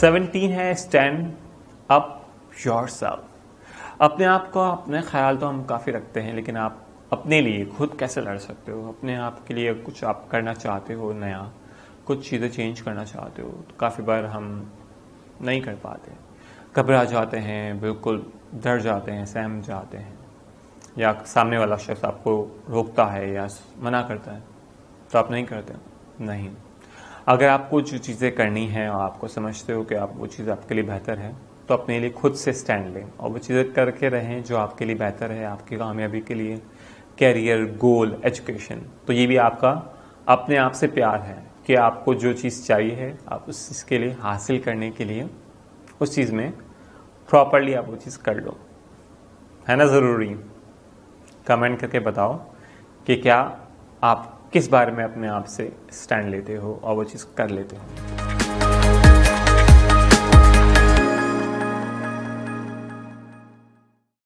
17 है stand up yourself. अपने आप को, अपने ख्याल तो हम काफ़ी रखते हैं, लेकिन आप अपने लिए खुद कैसे लड़ सकते हो? अपने आप के लिए कुछ आप करना चाहते हो नया, कुछ चीज़ें चेंज करना चाहते हो, तो काफ़ी बार हम नहीं कर पाते, घबरा जाते हैं, बिल्कुल डर जाते हैं, सहम जाते हैं, या सामने वाला शख्स आपको रोकता है या मना करता है तो आप नहीं करते। नहीं, अगर आपको जो चीज़ें करनी हैं और आपको समझते हो कि आप वो चीज़ आपके लिए बेहतर है, तो अपने लिए खुद से स्टैंड लें और वो चीज़ें करके रहें जो आपके लिए बेहतर है, आपकी कामयाबी के लिए, कैरियर, गोल, एजुकेशन। तो ये भी आपका अपने आप से प्यार है कि आपको जो चीज़ चाहिए है, आप उस चीज़ के लिए हासिल करने के लिए उस चीज़ में प्रॉपरली आप वो चीज़ कर लो। है ना ज़रूरी? कमेंट करके बताओ कि क्या आप किस बारे में अपने आप से स्टैंड लेते हो और वो चीज़ कर लेते हो।